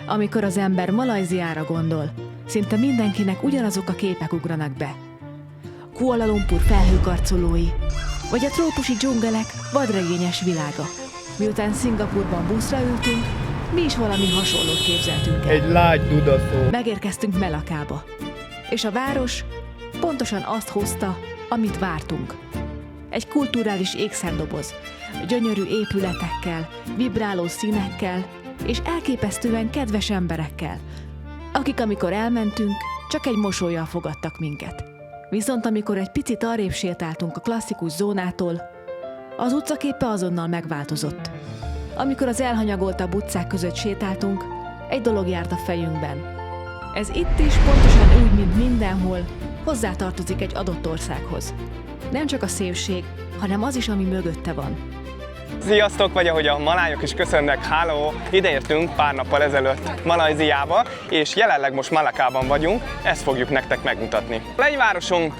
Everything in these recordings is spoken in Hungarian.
Amikor az ember Malajziára gondol, szinte mindenkinek ugyanazok a képek ugranak be. Kuala Lumpur felhőkarcolói, vagy a trópusi dzsungelek vadregényes világa. Miután Szingapurban buszra ültünk, mi is valami hasonlót képzeltünk el. Egy lágy dudaszó. Megérkeztünk Melakába, és a város pontosan azt hozta, amit vártunk. Egy kulturális ékszerdoboz, gyönyörű épületekkel, vibráló színekkel és elképesztően kedves emberekkel, akik amikor elmentünk, csak egy mosollyal fogadtak minket. Viszont amikor egy picit arrébb sétáltunk a klasszikus zónától, az utcaképe azonnal megváltozott. Amikor az elhanyagoltabb utcák között sétáltunk, egy dolog járt a fejünkben. Ez itt is pontosan úgy, mint mindenhol, hozzátartozik egy adott országhoz. Nem csak a szépség, hanem az is, ami mögötte van. Sziasztok, vagy ahogy a malájok is köszönnek, hello! Ideértünk pár nappal ezelőtt Malajziába, és jelenleg most Malakában vagyunk, ezt fogjuk nektek megmutatni. A legyvároson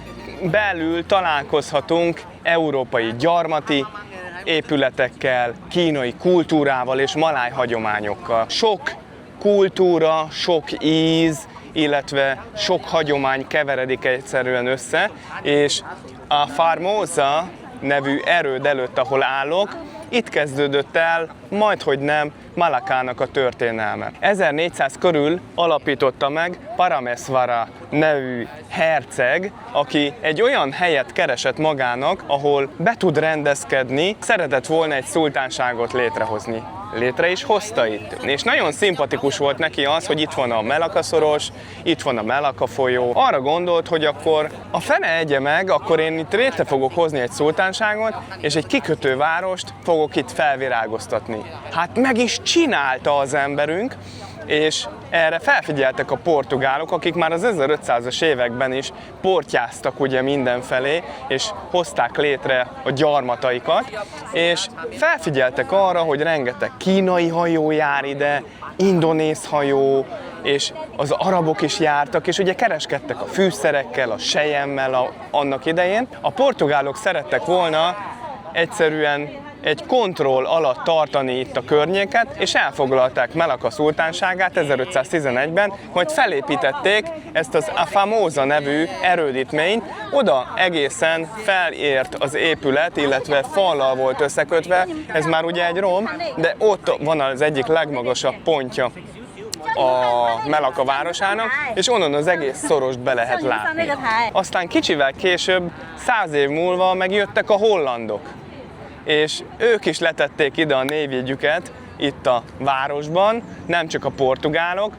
belül találkozhatunk európai gyarmati épületekkel, kínai kultúrával és maláj hagyományokkal. Sok kultúra, sok íz, illetve sok hagyomány keveredik egyszerűen össze, és a Formosa nevű erőd előtt, ahol állok, itt kezdődött el, majdhogy nem, Malakának a történelme. 1400 körül alapította meg Parameswara nevű herceg, aki egy olyan helyet keresett magának, ahol be tud rendezkedni, szeretett volna egy szultánságot létrehozni. Létre is hozta itt. És nagyon szimpatikus volt neki az, hogy itt van a Melaka-szoros, itt van a Melaka folyó. Arra gondolt, hogy akkor a fene egye meg, akkor én itt létre fogok hozni egy szultánságot, és egy kikötővárost fogok itt felvirágoztatni. Hát meg is csinálta az emberünk, és erre felfigyeltek a portugálok, akik már az 1500-as években is portyáztak ugye mindenfelé, és hozták létre a gyarmataikat, és felfigyeltek arra, hogy rengeteg kínai hajó jár ide, indonéz hajó, és az arabok is jártak, és ugye kereskedtek a fűszerekkel, a selyemmel annak idején. A portugálok szerettek volna egyszerűen egy kontroll alatt tartani itt a környéket, és elfoglalták Melaka szultánságát 1511-ben, majd felépítették ezt az A Formosa nevű erődítményt. Oda egészen felért az épület, illetve fallal volt összekötve, ez már ugye egy rom, de ott van az egyik legmagasabb pontja a Melaka városának, és onnan az egész szorost be lehet látni. Aztán kicsivel később, 100 év múlva megjöttek a hollandok, és ők is letették ide a névjegyüket itt a városban, nem csak a portugálok.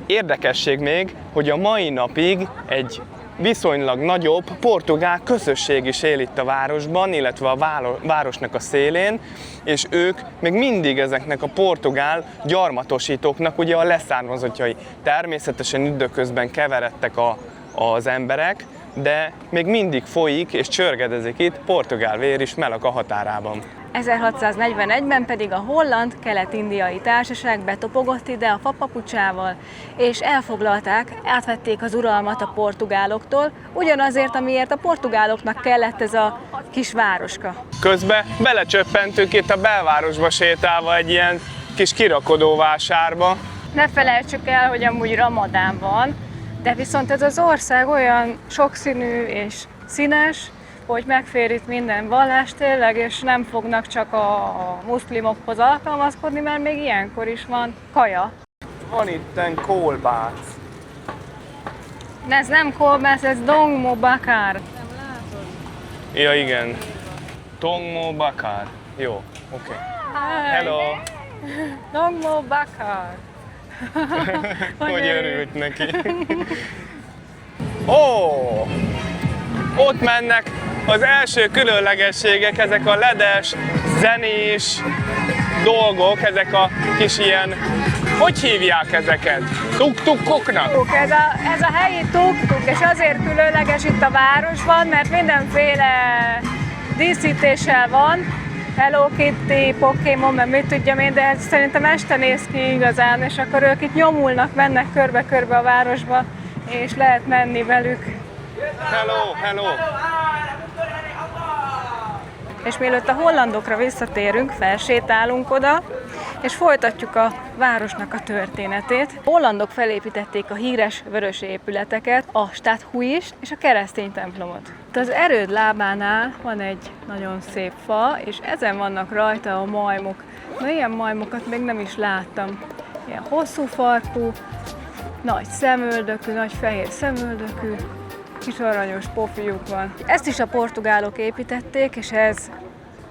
Érdekesség még, hogy a mai napig egy viszonylag nagyobb portugál közösség is él itt a városban, illetve a városnak a szélén, és ők még mindig ezeknek a portugál gyarmatosítóknak ugye a leszármazottjai. Természetesen időközben keveredtek az emberek, de még mindig folyik és csörgedezik itt portugál vér is Melaka határában. 1641-ben pedig a holland kelet-indiai társaság betopogott ide a fapapucsával, és elfoglalták, átvették az uralmat a portugáloktól, ugyanazért, amiért a portugáloknak kellett ez a kis városka. Közben belecsöppentünk itt a belvárosba sétálva egy ilyen kis kirakodóvásárba. Ne felejtsük el, hogy amúgy Ramadán van, de viszont ez az ország olyan sokszínű és színes, hogy megfér itt minden vallás tényleg, és nem fognak csak a muszlimokhoz alkalmazkodni, mert még ilyenkor is van kaja. Van itten kolbász. Ez nem kolbász, ez dongmo bakar. Ja igen. Dongmo bakar. Jó, oké. Hello. Dongmo bakar. Hogy örült neki. Ó! Ott mennek az első különlegességek, ezek a ledes, zenés dolgok, ezek a kis ilyen, hogy hívják ezeket? Tuk-tukoknak? Ez a helyi tuk-tuk, és azért különleges itt a városban, mert mindenféle díszítéssel van, Hello Kitty, Pokémon, mert mit tudjam én, de ez szerintem este néz ki igazán, és akkor ők itt nyomulnak, mennek körbe-körbe a városba, és lehet menni velük. Hello, hello! És mielőtt a hollandokra visszatérünk, felsétálunk oda, és folytatjuk a városnak a történetét. A hollandok felépítették a híres vörös épületeket, a Stadhuist és a keresztény templomot. Az erőd lábánál van egy nagyon szép fa, és ezen vannak rajta a majmok. Na, ilyen majmokat még nem is láttam. Ilyen hosszú farkú, nagy szemöldökű, nagy fehér szemöldökű, kis aranyos pofiuk van. Ezt is a portugálok építették, és ez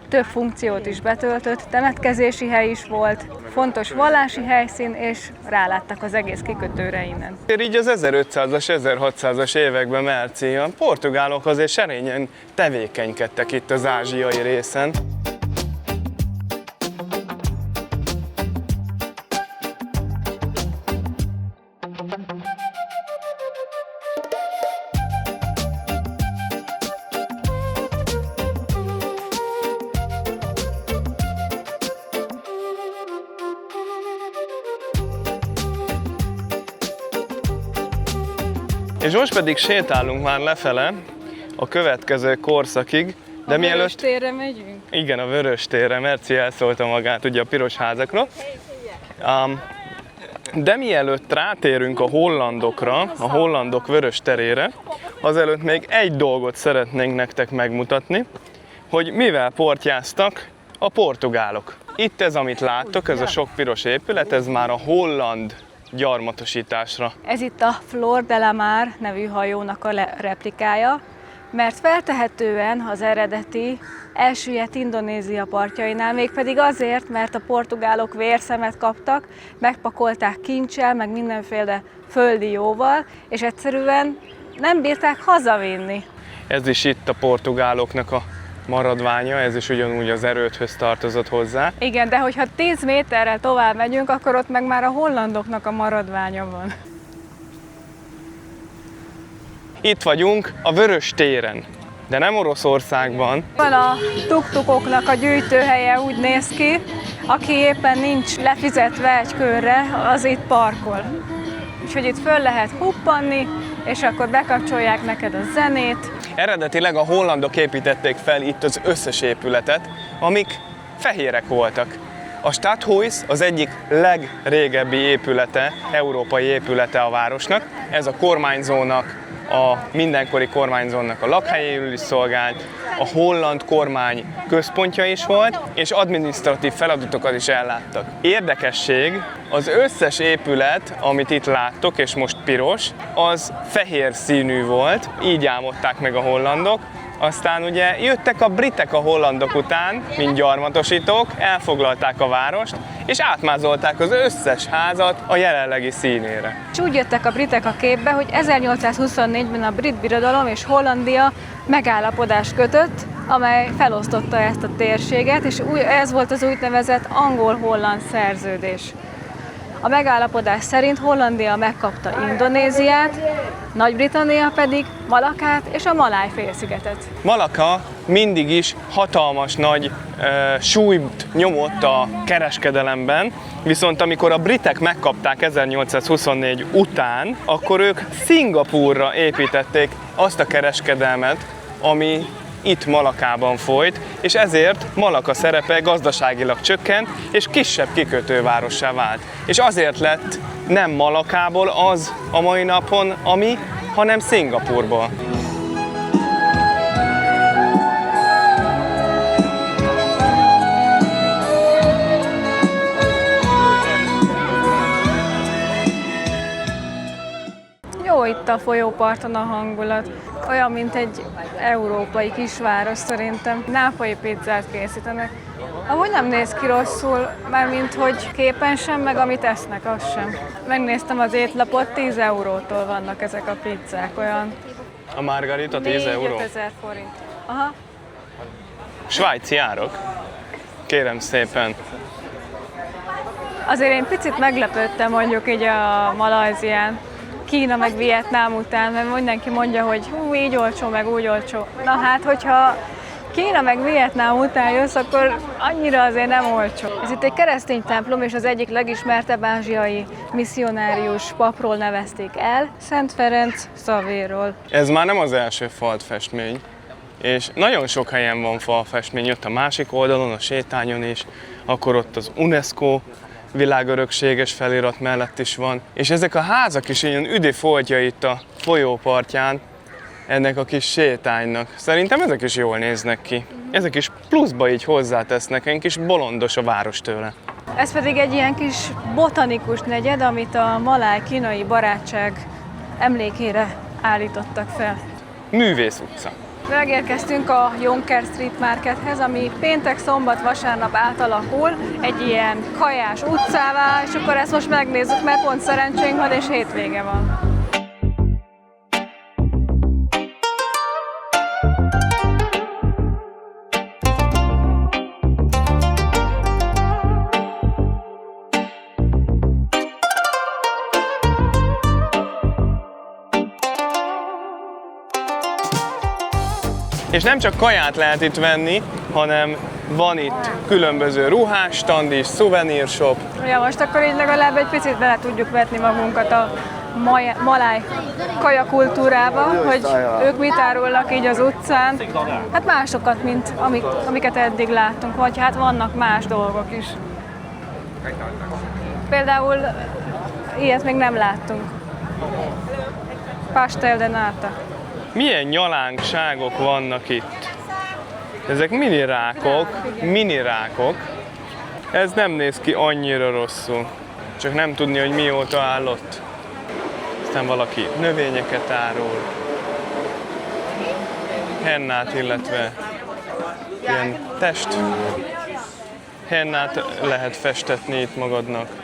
több funkciót is betöltött, temetkezési hely is volt, fontos vallási helyszín, és ráláttak az egész kikötőre innen. Így az 1500-as, 1600-as években Merci, a portugálok azért serényen tevékenykedtek itt az ázsiai részen. És most pedig sétálunk már lefele a következő korszakig, de mielőtt... Vöröstérre megyünk? Igen, a Vöröstérre, Merci elszólta magát ugye a piros házakról. De mielőtt rátérünk a hollandokra, a hollandok Vörösterére, azelőtt még egy dolgot szeretnénk nektek megmutatni, hogy mivel portyáztak a portugálok. Itt ez, amit láttok, ez a sok piros épület, ez már a holland gyarmatosításra. Ez itt a Flor de la Mar nevű hajónak a replikája, mert feltehetően az eredeti elsüllyedt Indonézia partjainál, mégpedig azért, mert a portugálok vérszemet kaptak, megpakolták kincsel, meg mindenféle földi jóval, és egyszerűen nem bírták hazavinni. Ez is itt a portugáloknak a maradványa, ez is ugyanúgy az erődhöz tartozott hozzá. Igen, de hogyha 10 méterrel tovább megyünk, akkor ott meg már a hollandoknak a maradványa van. Itt vagyunk a Vöröstéren, de nem Oroszországban. Van a tuktukoknak a gyűjtőhelye, úgy néz ki, aki éppen nincs lefizetve egy körre, az itt parkol. Úgyhogy itt föl lehet huppanni, és akkor bekapcsolják neked a zenét. Eredetileg a hollandok építették fel itt az összes épületet, amik fehérek voltak. A Stadhuis az egyik legrégebbi épülete, európai épülete a városnak. Ez a kormányzónak, a mindenkori kormányzónak a lakhelyéül is szolgált, a holland kormány központja is volt, és adminisztratív feladatokat is elláttak. Érdekesség, az összes épület, amit itt láttok, és most piros, az fehér színű volt, így álmodták meg a hollandok. Aztán ugye jöttek a britek a hollandok után, mint gyarmatosítók, elfoglalták a várost, és átmázolták az összes házat a jelenlegi színére. És úgy jöttek a britek a képbe, hogy 1824-ben a brit birodalom és Hollandia megállapodást kötött, amely felosztotta ezt a térséget, és ez volt az úgynevezett angol-holland szerződés. A megállapodás szerint Hollandia megkapta Indonéziát, Nagy-Britannia pedig Malakát és a Maláj-félszigetet. Malaka mindig is hatalmas nagy súlyt nyomott a kereskedelemben, viszont amikor a britek megkapták 1824 után, akkor ők Szingapúrra építették azt a kereskedelmet, ami itt Malakában folyt, és ezért Malaka szerepe gazdaságilag csökkent, és kisebb kikötővárossá vált. És azért lett nem Malakából az a mai napon, ami, hanem Szingapúrból. Jó itt a folyóparton a hangulat. Olyan, mint egy európai kisváros szerintem. Nápolyi pizzát készítenek. Amúgy nem néz ki rosszul, mármint hogy képen sem, meg amit esznek, az sem. Megnéztem az étlapot, 10 eurótól vannak ezek a pizzák, olyan... A margarita 10 euró? 4000 forint. Aha. Svájci árok? Kérem szépen. Azért én picit meglepődtem mondjuk így a Malajzián, Kína meg Vietnám után, mert mindenki mondja, hogy hú, így olcsó, meg úgy olcsó. Na hát, hogyha Kína meg Vietnám után jössz, akkor annyira azért nem olcsó. Ez itt egy keresztény templom, és az egyik legismertebb ázsiai misszionárius papról nevezték el, Szent Ferenc Xavierról. Ez már nem az első faltfestmény. és nagyon sok helyen van falfestmény, ott a másik oldalon, a sétányon is, akkor ott az UNESCO világörökséges felirat mellett is van, és ezek a házak is ilyen üdifoltja itt a folyópartján ennek a kis sétánynak. Szerintem ezek is jól néznek ki. Ezek is pluszba így hozzátesznek, egy kis bolondos a város tőle. Ez pedig egy ilyen kis botanikus negyed, amit a maláj-kínai barátság emlékére állítottak fel. Művész utca. Megérkeztünk a Jonker Street Markethez, ami péntek, szombat, vasárnap átalakul egy ilyen kajás utcává, és akkor ezt most megnézzük, mert pont szerencsénk van, és hétvége van. És nem csak kaját lehet itt venni, hanem van itt különböző ruhásstand is, souvenir shop. Ja, most akkor így legalább egy picit bele tudjuk vetni magunkat a maláj kajakultúrába, hogy ők mit árulnak így az utcán. Hát másokat, mint amiket eddig láttunk, vagy hát vannak más dolgok is. Például ilyet még nem láttunk. Pastel de nata. Milyen nyalánkságok vannak itt. Ezek mini rákok. Ez nem néz ki annyira rosszul. Csak nem tudni, hogy mióta áll ott. Aztán valaki növényeket árul. Hennát, illetve ilyen hennát lehet festetni itt magadnak.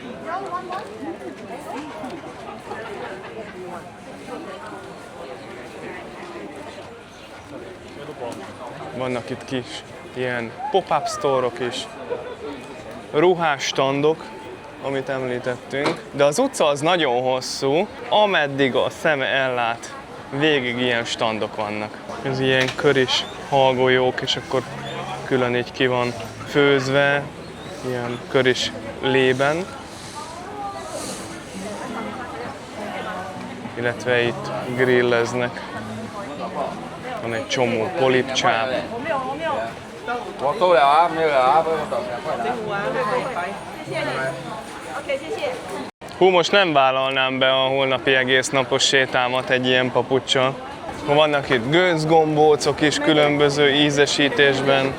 Vannak itt kis ilyen pop-up store-ok is, ruhásstandok, amit említettünk, de az utca az nagyon hosszú, ameddig a szeme ellát, végig ilyen standok vannak. Ez ilyen köris hallgolyók, és akkor külön így ki van főzve, ilyen köris lében. Illetve itt grilleznek. Van egy csomó polipcsáp. Hú, most nem vállalnám be a holnapi egésznapos sétámat egy ilyen papuccsal. Vannak itt gőzgombócok is különböző ízesítésben.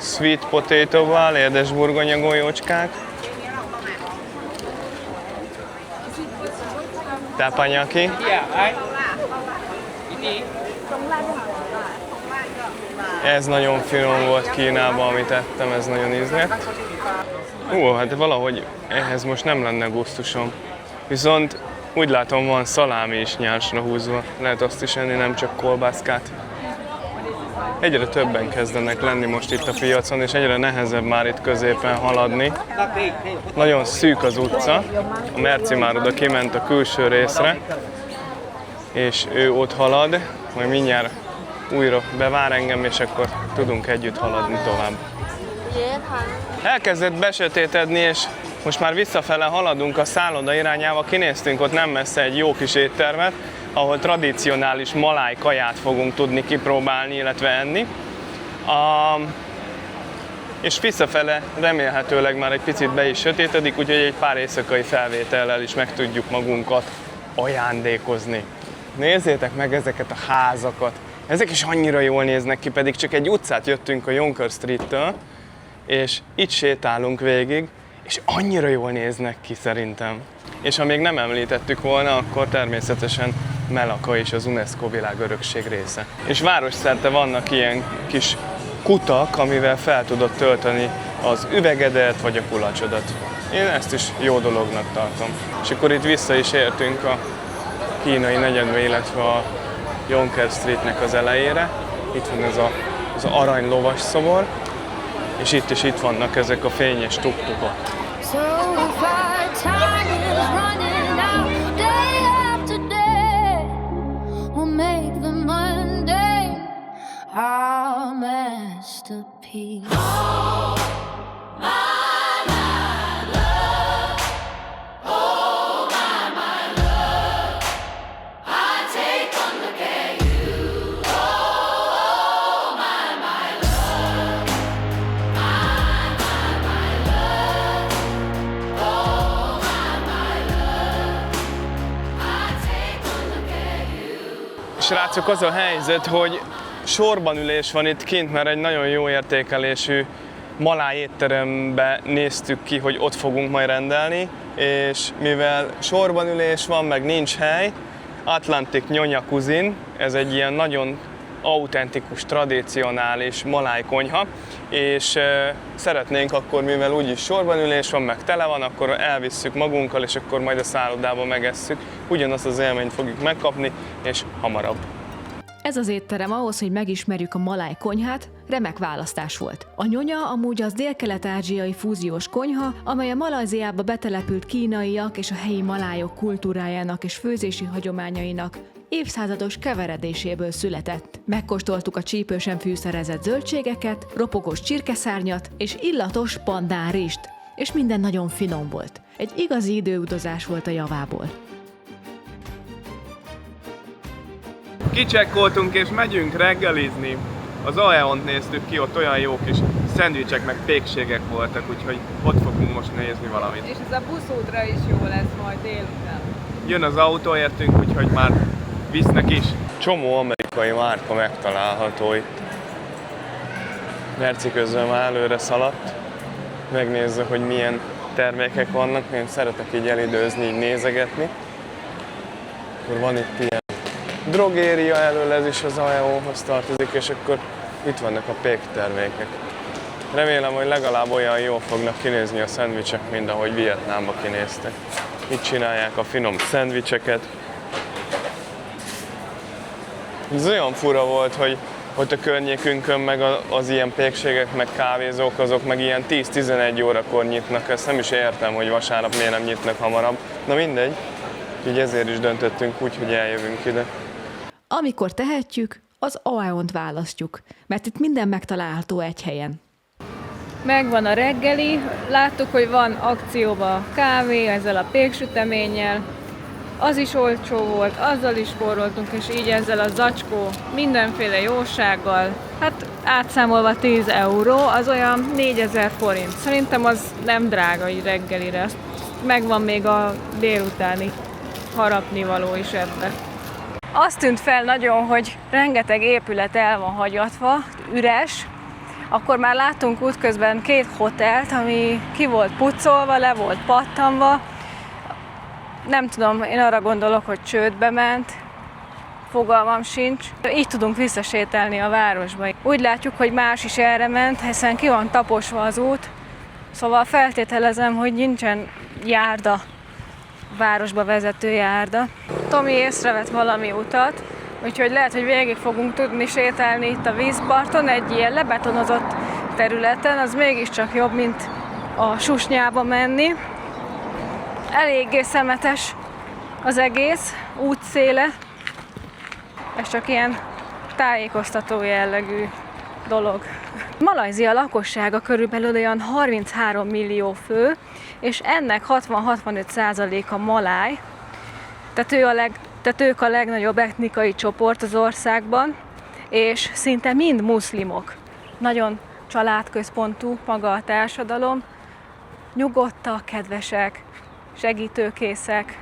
Sweet potato-val, édesburgonya golyócskák. Teppanyaki. Ez nagyon finom volt Kínában, amit ettem, ez nagyon ízlett. Hát valahogy ehhez most nem lenne gusztusom. Viszont úgy látom, van szalámi is nyársra húzva. Lehet azt is enni, nem csak kolbászkát. Egyre többen kezdenek lenni most itt a piacon, és egyre nehezebb már itt középen haladni. Nagyon szűk az utca, a Merci már oda kiment a külső részre, és ő ott halad, majd mindjárt újra bevár engem, és akkor tudunk együtt haladni tovább. Elkezdett besötétedni, és most már visszafele haladunk a szálloda irányába, kinéztünk ott nem messze egy jó kis éttermet, ahol tradicionális maláj kaját fogunk tudni kipróbálni, illetve enni. És visszafele remélhetőleg már egy picit be is sötétedik, úgyhogy egy pár éjszakai felvétellel is meg tudjuk magunkat ajándékozni. Nézzétek meg ezeket a házakat! Ezek is annyira jól néznek ki, pedig csak egy utcát jöttünk a Jonker Street-től, és itt sétálunk végig, és annyira jól néznek ki szerintem. És ha még nem említettük volna, akkor természetesen Melaka is az UNESCO világörökség része. És városszerte vannak ilyen kis kutak, amivel fel tudod tölteni az üvegedet vagy a kulacsodat. Én ezt is jó dolognak tartom. És akkor itt vissza is értünk a kínai negyedbe, illetve a Jonker Streetnek az elejére. Itt van ez az arany lovas szobor, és itt vannak ezek a fényes tuk-tukok. Our masterpiece. My love, oh my love, I take on the Srácok, az a helyzet, hogy sorban ülés van itt kint, mert egy nagyon jó értékelésű maláj étterembe néztük ki, hogy ott fogunk majd rendelni, és mivel sorban ülés van, meg nincs hely, Atlantic Nyonya Cuisine, ez egy ilyen nagyon autentikus, tradicionális maláj konyha, és szeretnénk akkor, mivel úgyis sorban ülés van, meg tele van, akkor elvisszük magunkkal, és akkor majd a szállodába megesszük. Ugyanazt az élményt fogjuk megkapni, és hamarabb. Ez az étterem ahhoz, hogy megismerjük a maláj konyhát, remek választás volt. A nyonya amúgy az dél-kelet-ázsiai fúziós konyha, amely a Malajziába betelepült kínaiak és a helyi malájok kultúrájának és főzési hagyományainak évszázados keveredéséből született. Megkóstoltuk a csípősen fűszerezett zöldségeket, ropogós csirkeszárnyat és illatos pandánrist, és minden nagyon finom volt. Egy igazi időutazás volt a javából. Kicsekkoltunk és megyünk reggelizni. Az Aeont néztük ki, ott olyan jó kis szendvicsek meg pékségek voltak, úgyhogy ott fogunk most nézni valamit. És ez a buszútra is jó lesz majd délután. Jön az autó értünk, úgyhogy már visznek is. Csomó amerikai márka megtalálható itt. Merci közben már előre szaladt. Megnézze, hogy milyen termékek vannak. Én szeretek így elidőzni, így nézegetni. Akkor van itt ilyen drogéria elől, ez is az AEO-hoz tartozik, és akkor itt vannak a pék termékek. Remélem, hogy legalább olyan jól fognak kinézni a szendvicsek, mint ahogy Vietnámba kinéztek. Itt csinálják a finom szendvicseket. Ez olyan fura volt, hogy ott a környékünkön meg az ilyen pékségek, meg kávézók, azok meg ilyen 10-11 órakor nyitnak. Ezt nem is értem, hogy vasárnap miért nem nyitnak hamarabb. Na mindegy, így ezért is döntöttünk úgy, hogy eljövünk ide. Amikor tehetjük, az Aeont választjuk, mert itt minden megtalálható egy helyen. Megvan a reggeli, láttuk, hogy van akcióban kávé ezzel a péksüteménnyel, az is olcsó volt, azzal is spóroltunk, és így ezzel a zacskó mindenféle jósággal, hát átszámolva 10 euró, az olyan 4000 forint. Szerintem az nem drága így reggelire, megvan még a délutáni harapnivaló is ebbe. Azt tűnt fel nagyon, hogy rengeteg épület el van hagyatva, üres. Akkor már láttunk útközben 2 hotelt, ami ki volt pucolva, le volt pattanva. Nem tudom, én arra gondolok, hogy csődbe ment, fogalmam sincs. Így tudunk visszasétálni a városba. Úgy látjuk, hogy más is erre ment, hiszen ki van taposva az út. Szóval feltételezem, hogy nincsen járda, városba vezető járda. Tomi észrevett valami utat, úgyhogy lehet, hogy végig fogunk tudni sétálni itt a vízparton, egy ilyen lebetonozott területen, az mégiscsak jobb, mint a susnyába menni. Eléggé szemetes az egész útszéle, ez csak ilyen tájékoztató jellegű dolog. Malajzia lakossága körülbelül olyan 33 millió fő, és ennek 60-65%-a maláj, tehát ők a legnagyobb etnikai csoport az országban, és szinte mind muszlimok. Nagyon családközpontú maga a társadalom, nyugodtak, kedvesek, segítőkészek.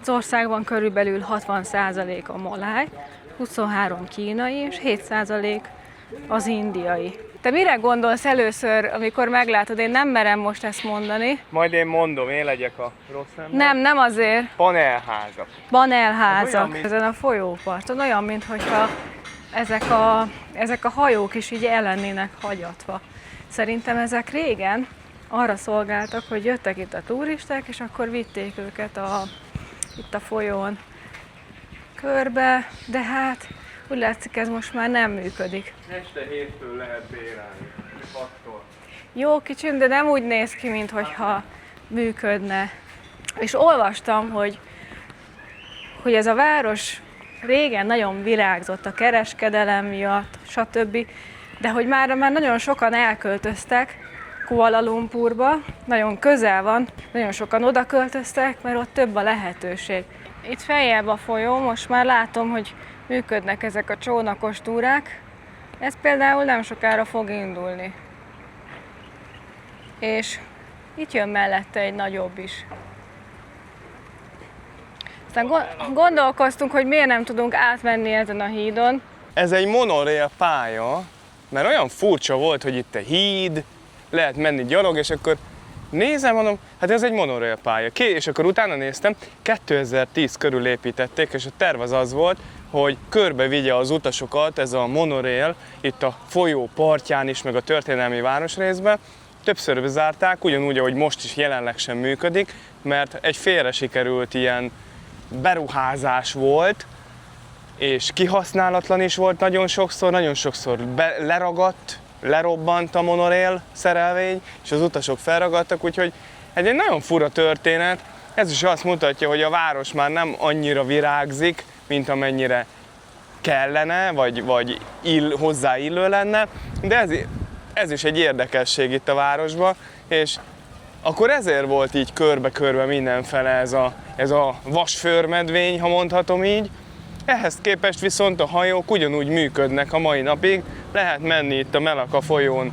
Az országban körülbelül 60% a maláj, 23 kínai és 7% az indiai. Te mire gondolsz először, amikor meglátod? Én nem merem most ezt mondani. Majd én mondom, én legyek a rossz ember. Nem azért. Panelházak. Panelházak ezen a folyóparton. Olyan, mintha ezek a hajók is így el lennének hagyatva. Szerintem ezek régen arra szolgáltak, hogy jöttek itt a turisták, és akkor vitték őket itt a folyón körbe, de hát úgy látszik, ez most már nem működik. Este 7-től lehet bérelni, 6-tól. Jó kicsim, de nem úgy néz ki, mintha működne. És olvastam, hogy ez a város régen nagyon virágzott a kereskedelem miatt, stb. De hogy már nagyon sokan elköltöztek Kuala Lumpurba, nagyon közel van, nagyon sokan oda költöztek, mert ott több a lehetőség. Itt feljebb a folyó, most már látom, hogy működnek ezek a csónakos túrák. Ez például nem sokára fog indulni. És itt jön mellette egy nagyobb is. Aztán gondolkoztunk, hogy miért nem tudunk átmenni ezen a hídon. Ez egy monorail pálya, mert olyan furcsa volt, hogy itt a híd, lehet menni gyalog, és akkor nézem, mondom, hát ez egy monorail pálya. És akkor utána néztem, 2010 körül építették, és a terv az volt, hogy körbe vigye az utasokat ez a monorail itt a folyó partján is, meg a történelmi városrészben. Többször bezárták, ugyanúgy, ahogy most is jelenleg sem működik, mert egy félre sikerült ilyen beruházás volt, és kihasználatlan is volt nagyon sokszor leragadt, lerobbant a monorail szerelvény, és az utasok felragadtak, úgyhogy egy nagyon fura történet. Ez is azt mutatja, hogy a város már nem annyira virágzik, mint amennyire kellene, vagy hozzáillő lenne, de ez is egy érdekesség itt a városban, és akkor ezért volt így körbe-körbe mindenfele ez a vasfőrmedvény, ha mondhatom így. Ehhez képest viszont a hajók ugyanúgy működnek a mai napig, lehet menni itt a Melaka folyón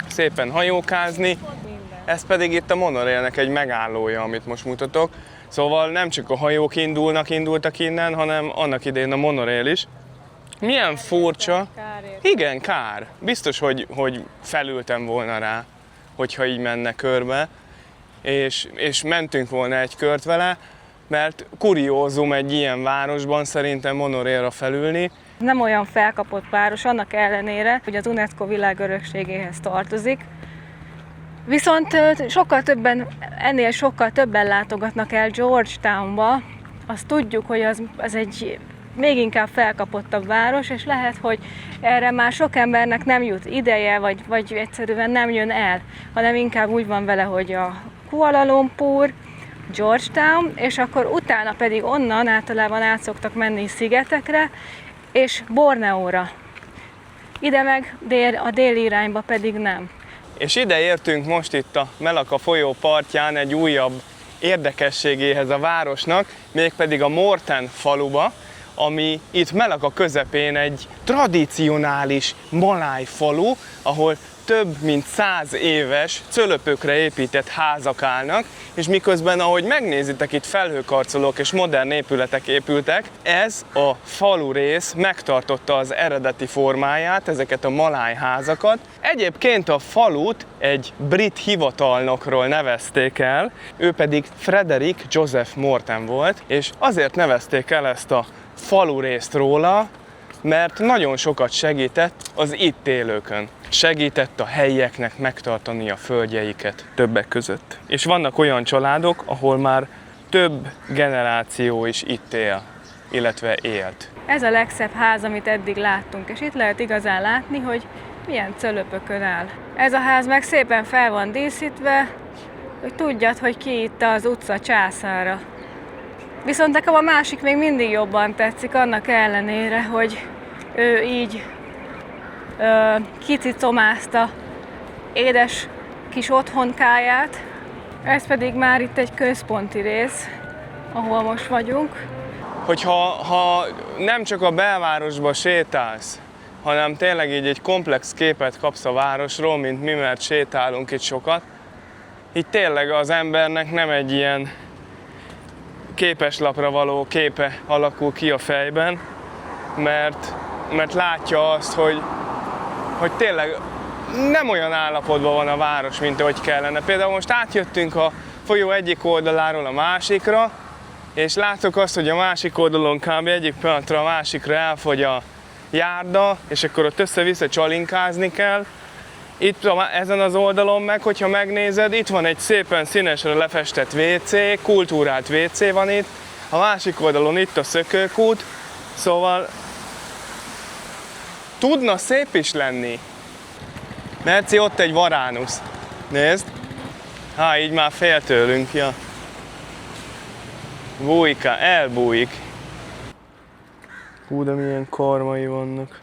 szépen hajókázni, ez pedig itt a monorailnek egy megállója, amit most mutatok. Szóval nem csak a hajók indultak innen, hanem annak idején a monorail is. Milyen furcsa. Igen, kár. Biztos, hogy felültem volna rá, hogyha így menne körbe, és mentünk volna egy kört vele, mert kuriózum egy ilyen városban szerintem monorailra felülni. Nem olyan felkapott város, annak ellenére, hogy az UNESCO világörökségéhez tartozik. Viszont ennél sokkal többen látogatnak el Georgetownba. Azt tudjuk, hogy az egy még inkább felkapottabb város, és lehet, hogy erre már sok embernek nem jut ideje, vagy egyszerűen nem jön el, hanem inkább úgy van vele, hogy a Kuala Lumpur, Georgetown, és akkor utána pedig onnan általában át szoktak menni szigetekre, és Borneóra. Ide meg a déli irányba pedig nem. És ide értünk most itt a Melaka folyó partján egy újabb érdekességéhez a városnak, mégpedig a Morten faluba, ami itt Melaka közepén egy tradicionális maláj falu, ahol több mint 100 éves cölöpökre épített házak állnak, és miközben, ahogy megnézitek, itt felhőkarcolók és modern épületek épültek, ez a falu rész megtartotta az eredeti formáját, ezeket a maláj házakat. Egyébként a falut egy brit hivatalnokról nevezték el, ő pedig Frederick Joseph Morten volt, és azért nevezték el ezt a falu részt róla, mert nagyon sokat segített az itt élőkön. Segített a helyieknek megtartani a földjeiket többek között. És vannak olyan családok, ahol már több generáció is itt él, illetve élt. Ez a legszebb ház, amit eddig láttunk, és itt lehet igazán látni, hogy milyen cölöpökön áll. Ez a ház meg szépen fel van díszítve, hogy tudjad, hogy ki itt az utca császára. Viszont nekem a másik még mindig jobban tetszik, annak ellenére, hogy ő így kicicomázta édes kis otthonkáját. Ez pedig már itt egy központi rész, ahol most vagyunk. Ha nem csak a belvárosba sétálsz, hanem tényleg így egy komplex képet kapsz a városról, mint mi, mert sétálunk itt sokat, így tényleg az embernek nem egy ilyen képeslapra való képe alakul ki a fejben, mert látja azt, hogy tényleg nem olyan állapotban van a város, mint ahogy kellene. Például most átjöttünk a folyó egyik oldaláról a másikra, és látok azt, hogy a másik oldalon kb. Egyik pillanatra a másikra elfogy a járda, és akkor ott össze-vissza csalinkázni kell. Itt ezen az oldalon meg, hogyha megnézed, itt van egy szépen színesre lefestett WC, kultúrált WC van itt, a másik oldalon itt a szökőkút, szóval tudna szép is lenni. Merci, ott egy varánusz. Nézd. Így már fél tőlünk, ja. Bújka, elbújik. Hú, de milyen karmai vannak.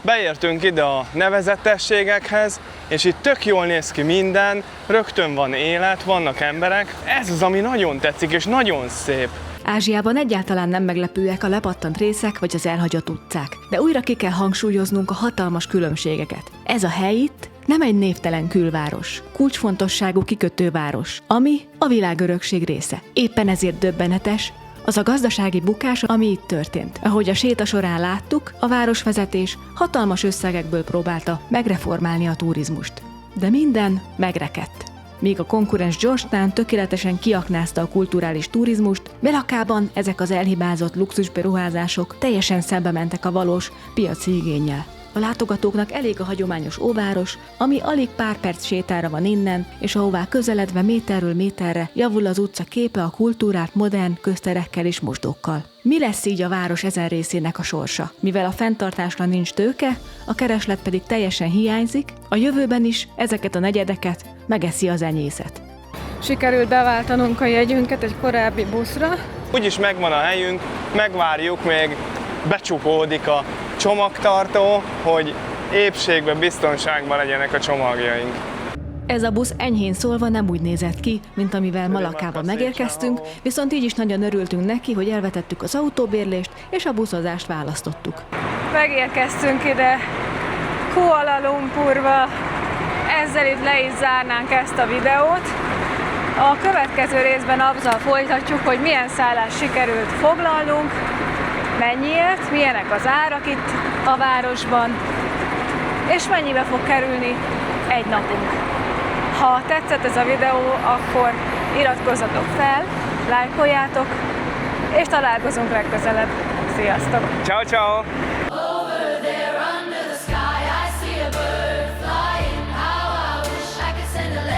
Beértünk ide a nevezetességekhez, és itt tök jól néz ki minden, rögtön van élet, vannak emberek. Ez az, ami nagyon tetszik, és nagyon szép. Ázsiában egyáltalán nem meglepőek a lepattant részek vagy az elhagyott utcák, de újra ki kell hangsúlyoznunk a hatalmas különbségeket. Ez a hely itt nem egy névtelen külváros, kulcsfontosságú kikötőváros, ami a világörökség része. Éppen ezért döbbenetes az a gazdasági bukás, ami itt történt. Ahogy a séta során láttuk, a városvezetés hatalmas összegekből próbálta megreformálni a turizmust. De minden megrekedt. Míg a konkurens Georgetown tökéletesen kiaknázta a kulturális turizmust, Melakában ezek az elhibázott luxusberuházások teljesen szembe mentek a valós piaci igénnyel. A látogatóknak elég a hagyományos óváros, ami alig pár perc sétára van innen, és ahová közeledve méterről méterre javul az utca képe a kultúrált modern közterekkel és mosdókkal. Mi lesz így a város ezen részének a sorsa? Mivel a fenntartásra nincs tőke, a kereslet pedig teljesen hiányzik, a jövőben is ezeket a negyedeket megeszi az enyészet. Sikerült beváltanunk a jegyünket egy korábbi buszra. Úgyis megvan a helyünk, megvárjuk, még becsukódik a csomagtartó, hogy épségben, biztonságban legyenek a csomagjaink. Ez a busz enyhén szólva nem úgy nézett ki, mint amivel Malakába megérkeztünk, viszont így is nagyon örültünk neki, hogy elvetettük az autóbérlést és a buszozást választottuk. Megérkeztünk ide Kuala Lumpurba, ezzel itt le is zárnánk ezt a videót. A következő részben azzal folytatjuk, hogy milyen szállást sikerült foglalnunk, mennyiért, milyenek az árak itt a városban, és mennyibe fog kerülni egy napunk. Ha tetszett ez a videó, akkor iratkozzatok fel, lájkoljátok, és találkozunk legközelebb. Sziasztok! Ciao, ciao! Over there under the sky, I see a bird flying. How I wish I could send a letter.